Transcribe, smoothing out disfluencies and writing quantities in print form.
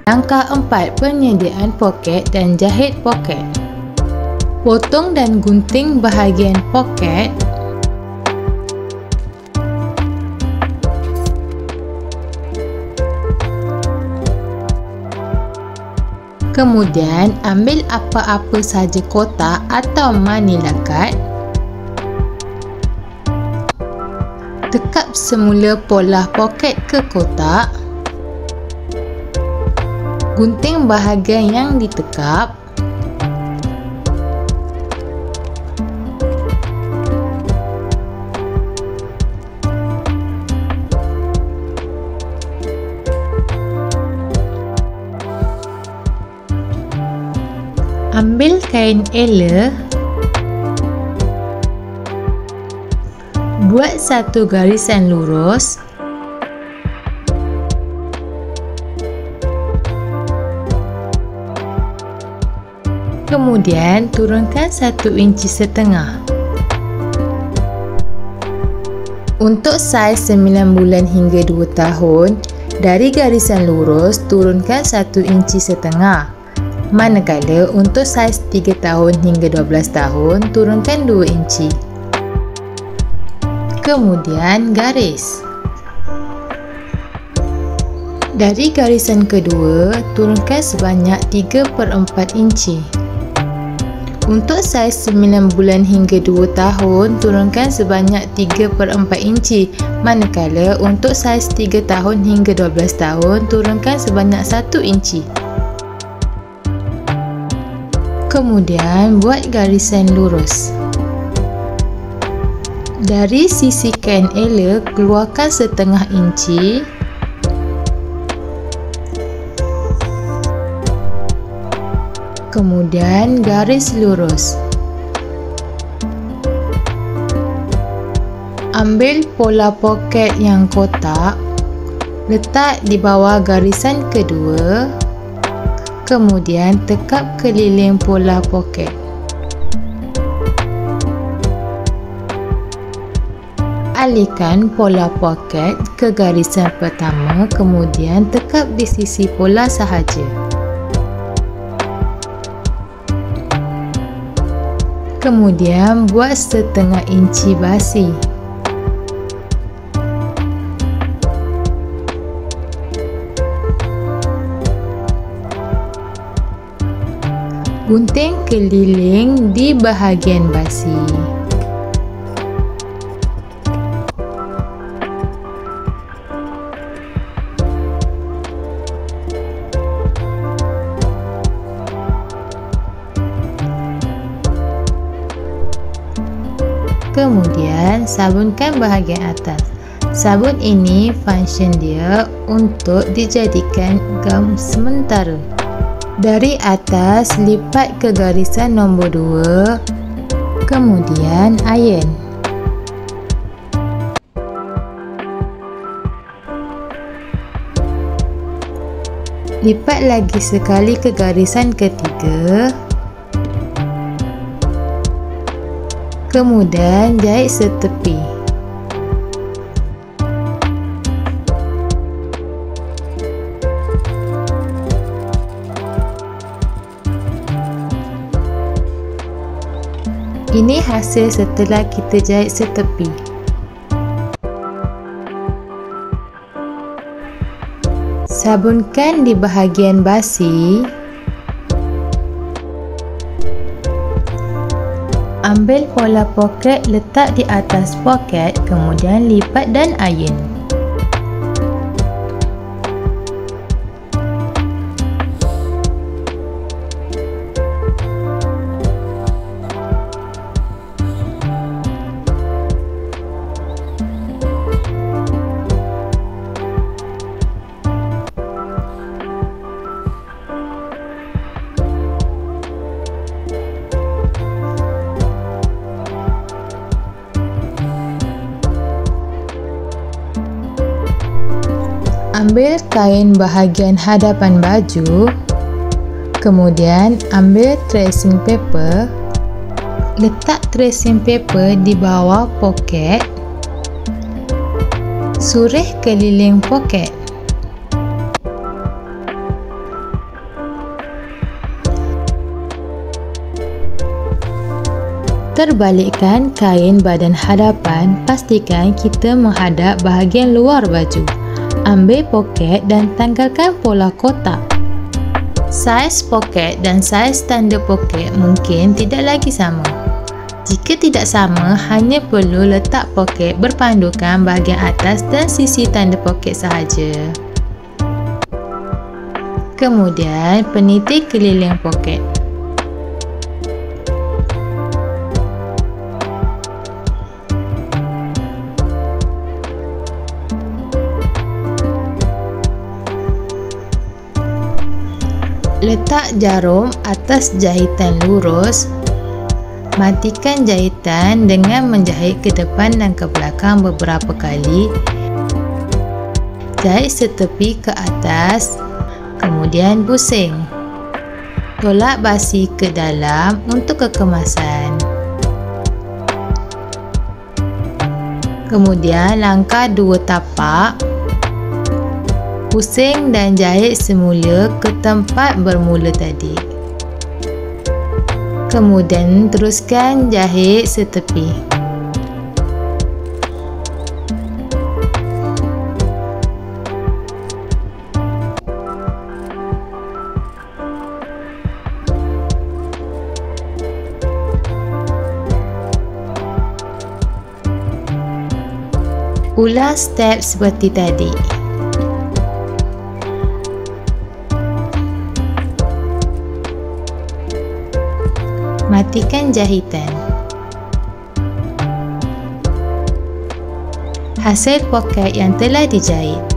Langkah 4. Penyediaan poket dan jahit poket. Potong dan gunting bahagian poket. Kemudian, ambil apa-apa sahaja kotak atau manila card. Tekap semula pola poket ke kotak. Gunting bahagian yang ditekap. Ambil kain ela, buat satu garisan lurus. Kemudian turunkan 1,5 inci. Untuk saiz 9 bulan hingga 2 tahun, dari garisan lurus turunkan 1,5 inci. Manakala untuk saiz 3 tahun hingga 12 tahun, turunkan 2 inci. Kemudian garis. Dari garisan kedua, turunkan sebanyak 3/4 inci. Untuk saiz 9 bulan hingga 2 tahun, turunkan sebanyak 3/4 inci. Manakala untuk saiz 3 tahun hingga 12 tahun, turunkan sebanyak 1 inci. Kemudian buat garisan lurus. Dari sisi kain ela, keluarkan 1/2 inci. Kemudian garis lurus. Ambil pola poket yang kotak, letak di bawah garisan kedua. Kemudian tekap keliling pola poket. Alihkan pola poket ke garisan pertama, kemudian tekap di sisi pola sahaja. Kemudian buat 1/2 inci basi. Gunting keliling di bahagian basi. Kemudian sabunkan bahagian atas. Sabun ini function dia untuk dijadikan gam sementara. Dari atas, lipat ke garisan nombor 2, kemudian iron. Lipat lagi sekali ke garisan ketiga, kemudian jahit setepi. Ini hasil setelah kita jahit setepi. Sabunkan di bahagian basi. Ambil pola poket, letak di atas poket, kemudian lipat dan iron. Ambil kain bahagian hadapan baju, kemudian ambil tracing paper, letak tracing paper di bawah poket, surih keliling poket. Terbalikkan kain badan hadapan, pastikan kita menghadap bahagian luar baju. Ambil poket dan tanggalkan pola kotak. Saiz poket dan saiz tanda poket mungkin tidak lagi sama. Jika tidak sama, hanya perlu letak poket berpandukan bahagian atas dan sisi tanda poket sahaja. Kemudian, peniti keliling poket. Letak jarum atas jahitan lurus. Matikan jahitan dengan menjahit ke depan dan ke belakang beberapa kali. Jahit setepi ke atas, kemudian pusing. Tolak basi ke dalam untuk kekemasan. Kemudian langkah 2 tapak. Pusing dan jahit semula ke tempat bermula tadi. Kemudian teruskan jahit setepi. Ulang step seperti tadi. Matikan jahitan. Hasil poket yang telah dijahit.